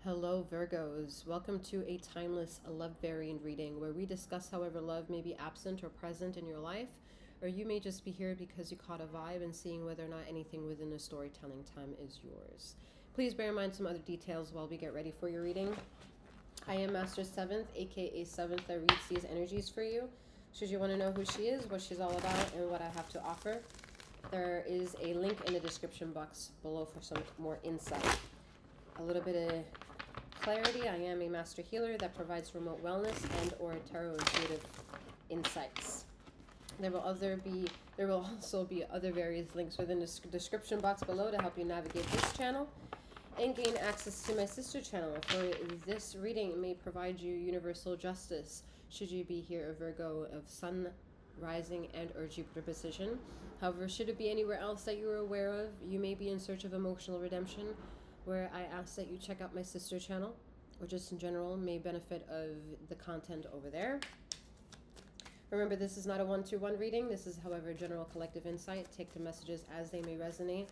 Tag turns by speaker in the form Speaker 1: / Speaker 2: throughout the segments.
Speaker 1: Hello, Virgos. Welcome to a timeless love variant reading where we discuss however love may be absent or present in your life, or you may just be here because you caught a vibe and seeing whether or not anything within the storytelling time is yours. Please bear in mind some other details while we get ready for your reading. I am Master 7th, aka 7th, that reads these energies for you. Should you want to know who she is, what she's all about, and what I have to offer, there is a link in the description box below for some more insight. A little bit of clarity. I am a master healer that provides remote wellness and or tarot intuitive insights. There will also be other various links within the description box below to help you navigate this channel and gain access to my sister channel. For this reading, it may provide you universal justice should you be here a Virgo of Sun, Rising, and or Jupiter position. However, should it be anywhere else that you are aware of, you may be in search of emotional redemption, where I ask that you check out my sister channel, or just in general may benefit of the content over there. Remember, this is not a one-to-one reading. This is, however, general collective insight. Take the messages as they may resonate,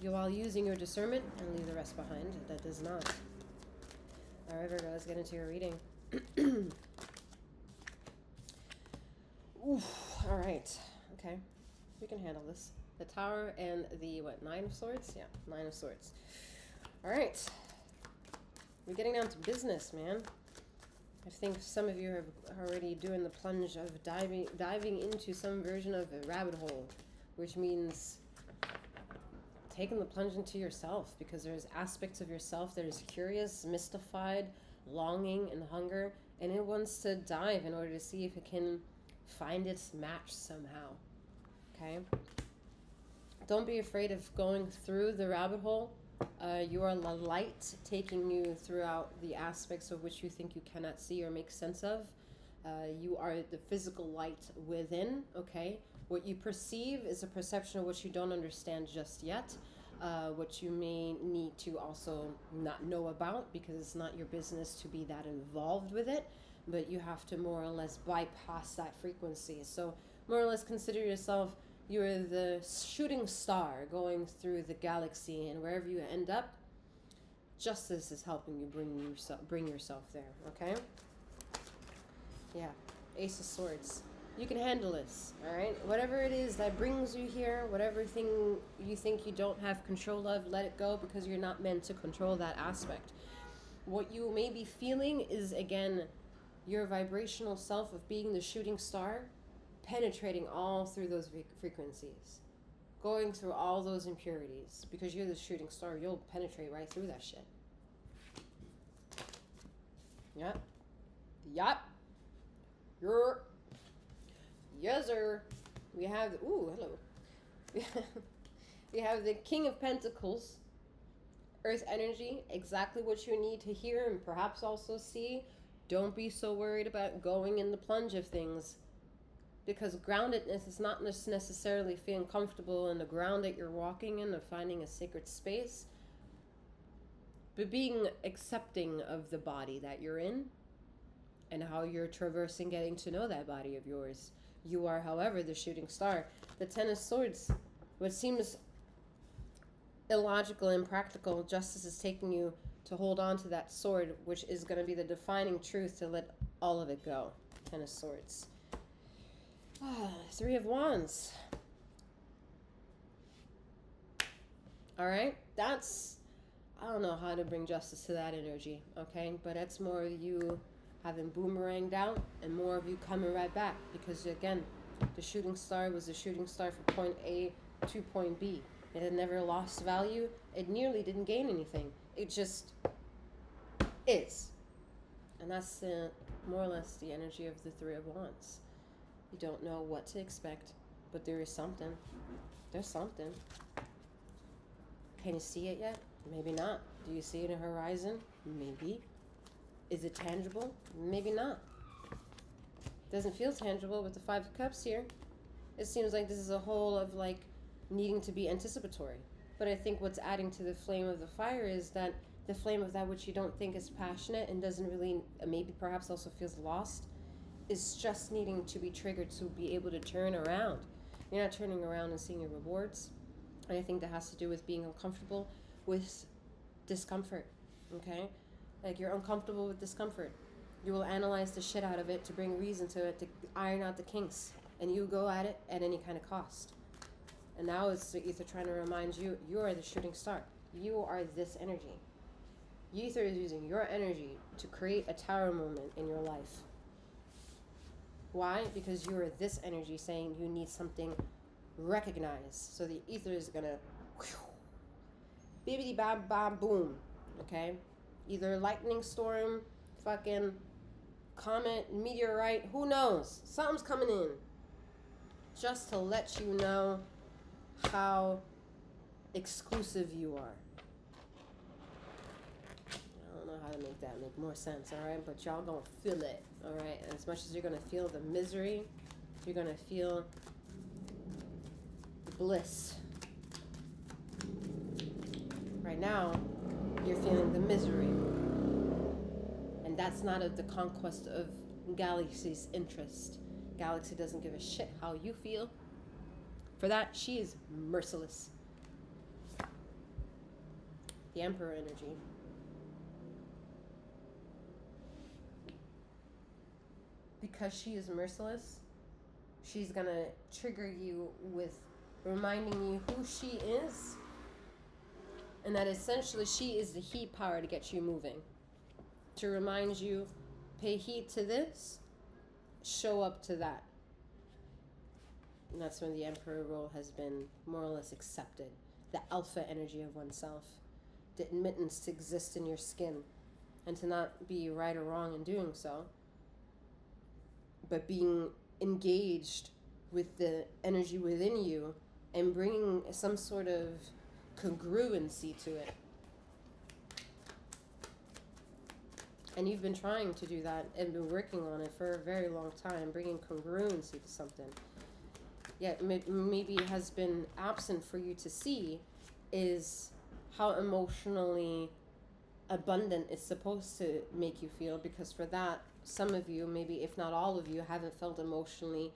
Speaker 1: you while using your discernment, and leave the rest behind. That does not. All right, Virgo, let's get into your reading. Oof, all right. Okay, we can handle this. The Tower and the, Nine of Swords? Yeah, Nine of Swords. All right, we're getting down to business, man. I think some of you are already doing the plunge of diving into some version of a rabbit hole, which means taking the plunge into yourself, because there's aspects of yourself that is curious, mystified, longing, and hunger, and it wants to dive in order to see if it can find its match somehow, okay? Don't be afraid of going through the rabbit hole. You are the light taking you throughout the aspects of which you think you cannot see or make sense of. You are the physical light within, okay? What you perceive is a perception of what you don't understand just yet, what you may need to also not know about, because it's not your business to be that involved with it, but you have to more or less bypass that frequency. So more or less consider yourself, you're the shooting star going through the galaxy, and wherever you end up, justice is helping you bring yourself there, okay? Yeah, Ace of Swords. You can handle this, all right? Whatever it is that brings you here, whatever thing you think you don't have control of, let it go, because you're not meant to control that aspect. What you may be feeling is, again, your vibrational self of being the shooting star, penetrating all through those frequencies, going through all those impurities, because you're the shooting star. You'll penetrate right through that shit. Yep. Yes, sir. We have hello. We have the King of Pentacles, Earth energy, exactly what you need to hear and perhaps also see. Don't be so worried about going in the plunge of things, because groundedness is not necessarily feeling comfortable in the ground that you're walking in or finding a sacred space, but being accepting of the body that you're in and how you're traversing getting to know that body of yours. You are, however, the shooting star. The Ten of Swords, what seems illogical and impractical, justice is taking you to hold on to that sword, which is going to be the defining truth to let all of it go. Ten of Swords. Three of Wands. All right, I don't know how to bring justice to that energy, okay? But that's more of you having boomeranged out and more of you coming right back, because again, the shooting star was the shooting star for point A to point B. It had never lost value. It nearly didn't gain anything. It just is. And that's more or less the energy of the Three of Wands. You don't know what to expect, but there is something. There's something. Can you see it yet? Maybe not. Do you see it in the horizon? Maybe. Is it tangible? Maybe not. Doesn't feel tangible with the Five of Cups here. It seems like this is a whole of like needing to be anticipatory. But I think what's adding to the flame of the fire is that the flame of that which you don't think is passionate and doesn't really, maybe perhaps also feels lost, is just needing to be triggered to be able to turn around. You're not turning around and seeing your rewards. And I think that has to do with being uncomfortable with discomfort, okay? Like, you're uncomfortable with discomfort. You will analyze the shit out of it to bring reason to it, to iron out the kinks. And you go at it at any kind of cost. And now it's the ether trying to remind you, you are the shooting star. You are this energy. Ether is using your energy to create a tower moment in your life. Why? Because you are this energy saying you need something recognized. So the ether is going to bibbidi bam bam boom. Okay? Either lightning storm, fucking comet, meteorite, who knows? Something's coming in. Just to let you know how exclusive you are. I don't know how to make that make more sense, alright? But y'all gonna feel it, alright? As much as you're gonna feel the misery, you're gonna feel bliss. Right now, you're feeling the misery. And that's not of the conquest of Galaxy's interest. Galaxy doesn't give a shit how you feel. For that, she is merciless. The Emperor energy. Because she is merciless, she's gonna trigger you with reminding you who she is. And that essentially she is the heat power to get you moving. To remind you, pay heed to this, show up to that. And that's when the Emperor role has been more or less accepted. The alpha energy of oneself. The admittance to exist in your skin. And to not be right or wrong in doing so. But being engaged with the energy within you and bringing some sort of congruency to it. And you've been trying to do that and been working on it for a very long time, bringing congruency to something. Yet maybe it has been absent for you to see is how emotionally abundant it's supposed to make you feel, because for that, some of you, maybe if not all of you, haven't felt emotionally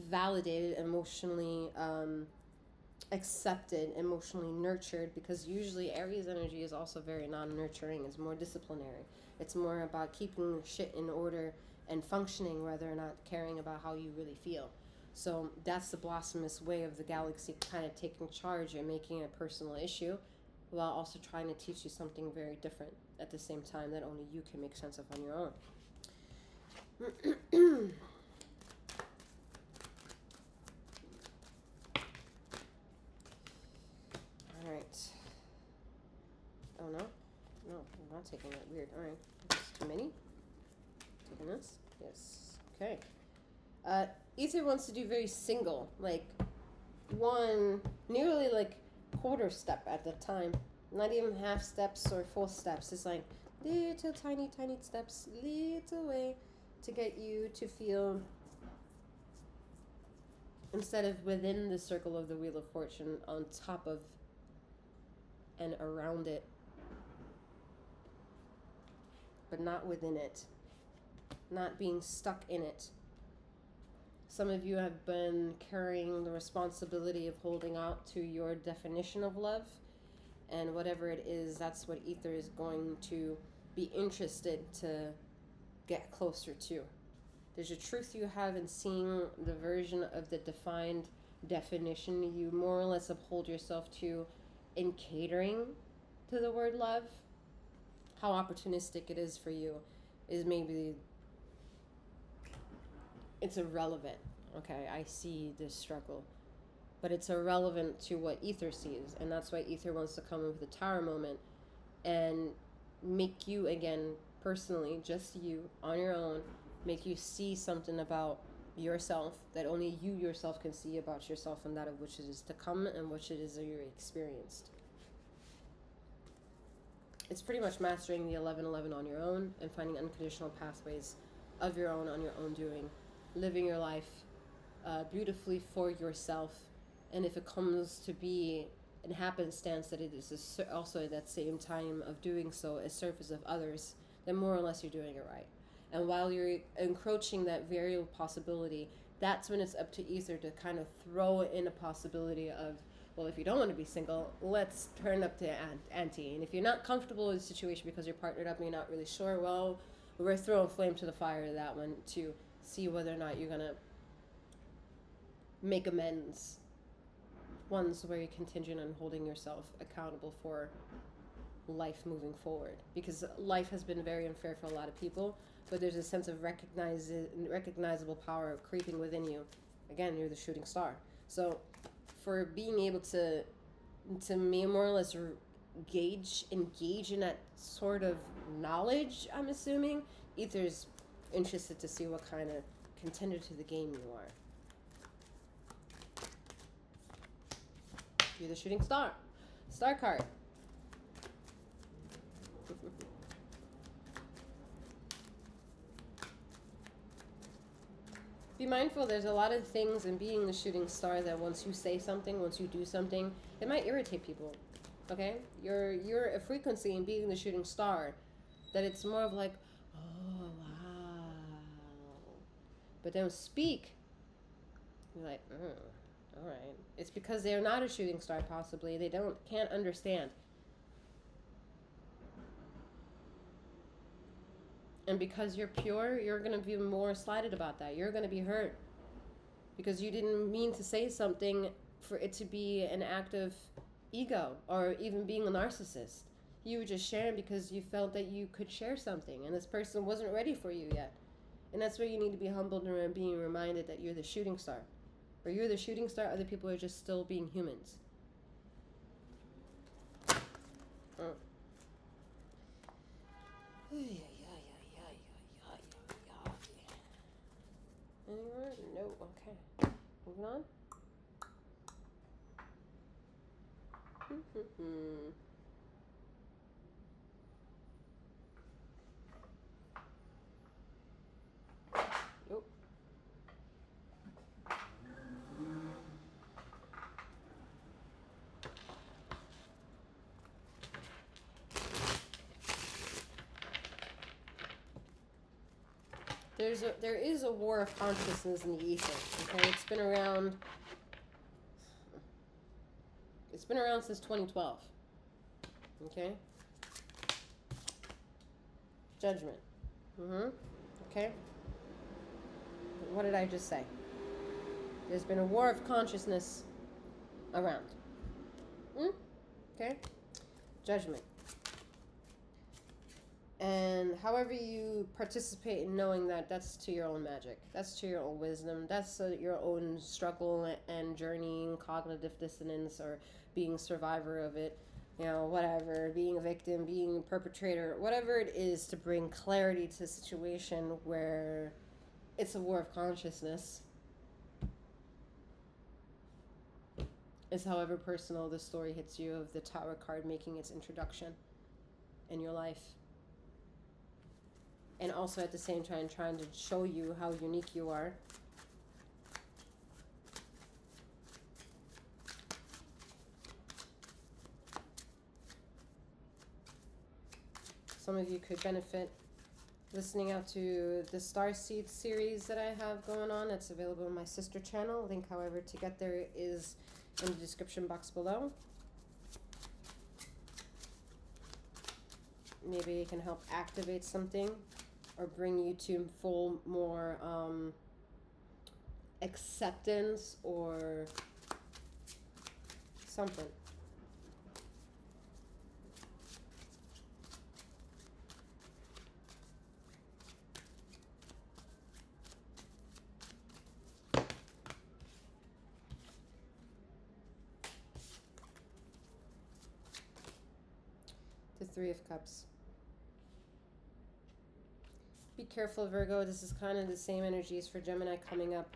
Speaker 1: validated, emotionally accepted, emotionally nurtured, because usually Aries energy is also very non-nurturing. It's more disciplinary. It's more about keeping shit in order and functioning rather than not caring about how you really feel. So that's the blossomous way of the Galaxy kind of taking charge and making it a personal issue, while also trying to teach you something very different at the same time that only you can make sense of on your own. All right. Oh no, I'm not taking it. Weird. All right, that's too many. Taking this. Yes. Okay. Ether wants to do very single, like one, nearly like quarter step at the time. Not even half steps or full steps. It's like little tiny steps, little way to get you to feel, instead of within the circle of the Wheel of Fortune, on top of and around it, but not within it, not being stuck in it. Some of you have been carrying the responsibility of holding out to your definition of love, and whatever it is, that's what Ether is going to be interested to get closer to. There's a truth you have in seeing the version of the defined definition you more or less uphold yourself to in catering to the word love. How opportunistic it is for you is maybe, it's irrelevant. Okay, I see this struggle, but it's irrelevant to what Ether sees, and that's why Ether wants to come in with a tower moment and make you, again, personally, just you, on your own, make you see something about yourself that only you yourself can see about yourself, and that of which it is to come and which it is that you're experienced. It's pretty much mastering the 11-11 on your own and finding unconditional pathways of your own on your own doing, living your life beautifully for yourself. And if it comes to be an happenstance that it is also at that same time of doing so a service of others, then more or less you're doing it right. And while you're encroaching that variable possibility, that's when it's up to Ether to kind of throw in a possibility of Well, if you don't want to be single, let's turn up the ante. And if you're not comfortable with the situation because you're partnered up and you're not really sure, well, we're throwing flame to the fire to that one to see whether or not you're going to make amends. One's where you're contingent on holding yourself accountable for life moving forward. Because life has been very unfair for a lot of people, but there's a sense of recognizable power creeping within you. Again, you're the shooting star. So for being able to more or less engage in that sort of knowledge, I'm assuming, Ether's interested to see what kind of contender to the game you are. You're the shooting star. Star card. Be mindful, there's a lot of things in being the shooting star that once you say something, once you do something, it might irritate people. Okay? You're a frequency in being the shooting star that it's more of like, oh wow. But don't speak. You're like, alright. It's because they're not a shooting star possibly. They can't understand. And because you're pure, you're going to be more slighted about that. You're going to be hurt. Because you didn't mean to say something for it to be an act of ego or even being a narcissist. You were just sharing because you felt that you could share something. And this person wasn't ready for you yet. And that's where you need to be humbled and being reminded that you're the shooting star. Or you're the shooting star, other people are just still being humans. Anywhere? No. Okay. Moving on. Nope. There is a war of consciousness in the ether. Okay, it's been around since 2012. Okay. Judgment. Okay. What did I just say? There's been a war of consciousness around. Okay. Judgment. And however you participate in knowing that, that's to your own magic. That's to your own wisdom. That's your own struggle and journeying, cognitive dissonance, or being a survivor of it. You know, whatever, being a victim, being a perpetrator, whatever it is to bring clarity to a situation where it's a war of consciousness. It's however personal the story hits you of the Tower card making its introduction in your life. And also at the same time trying to show you how unique you are. Some of you could benefit listening out to the Starseeds series that I have going on. It's available on my sister channel. Link, however, to get there is in the description box below. Maybe it can help activate something or bring you to full more acceptance or something. The Three of Cups. Be careful, Virgo. This is kind of the same energies for Gemini coming up,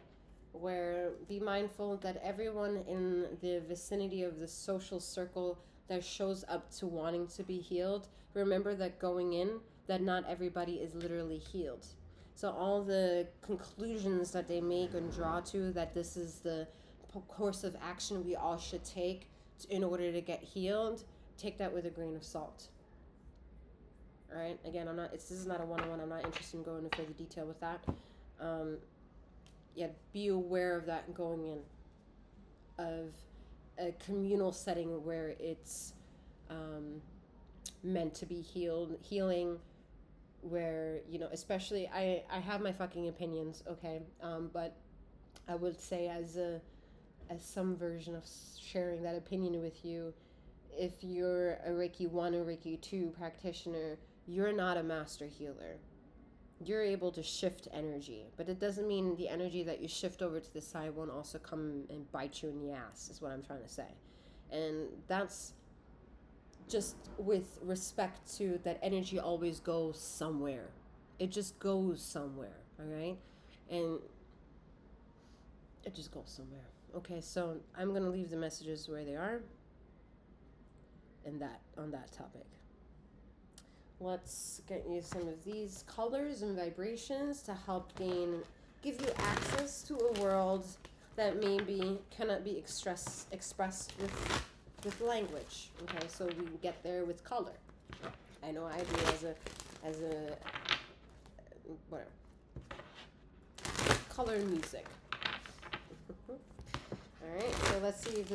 Speaker 1: where be mindful that everyone in the vicinity of the social circle that shows up to wanting to be healed, remember that going in, that not everybody is literally healed. So all the conclusions that they make and draw to that this is the course of action we all should take in order to get healed, take that with a grain of salt. All right. Again, this is not a one-on-one. I'm not interested in going into further detail with that. Yeah, be aware of that going in. Of a communal setting where it's meant to be healing, where, you know, especially I have my fucking opinions, okay, but I would say as some version of sharing that opinion with you, if you're a Reiki 1 or Reiki 2 practitioner, you're not a master healer. You're able to shift energy, but it doesn't mean the energy that you shift over to the side won't also come and bite you in the ass, is what I'm trying to say. And that's just with respect to that energy always goes somewhere. It just goes somewhere, all right? And it just goes somewhere. Okay, so I'm going to leave the messages where they are and that on that topic. Let's get you some of these colors and vibrations to help give you access to a world that maybe cannot be expressed with language. Okay, so we get there with color. I know I do as a whatever. Color and music. All right, so let's see if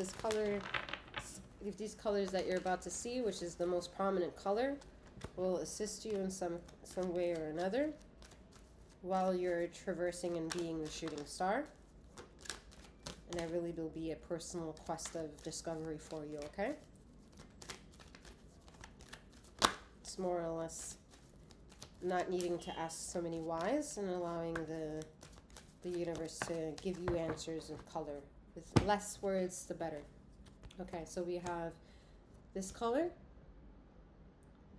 Speaker 1: these colors that you're about to see, which is the most prominent color, will assist you in some way or another while you're traversing and being the shooting star. And that really will be a personal quest of discovery for you, okay? It's more or less not needing to ask so many whys and allowing the universe to give you answers in color. With less words, the better. Okay, so we have this color,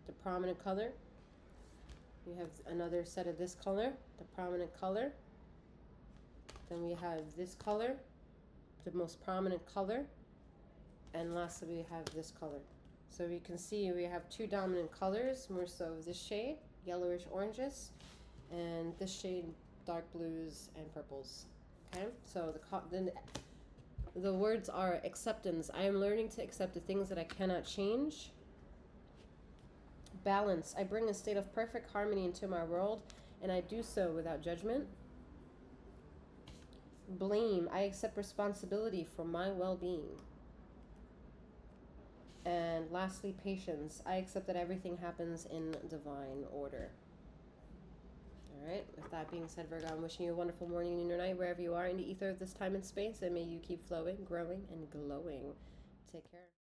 Speaker 1: the prominent color. We have another set of this color, the prominent color. Then we have this color, the most prominent color. And lastly, we have this color. So you can see we have two dominant colors, more so this shade, yellowish oranges, and this shade, dark blues and purples. Okay, so the words are acceptance. I am learning to accept the things that I cannot change. Balance. I bring a state of perfect harmony into my world, and I do so without judgment. Blame. I accept responsibility for my well-being. And lastly, patience. I accept that everything happens in divine order. All right, with that being said, Virgo, I'm wishing you a wonderful morning and night wherever you are in the ether of this time and space, and may you keep flowing, growing, and glowing. Take care.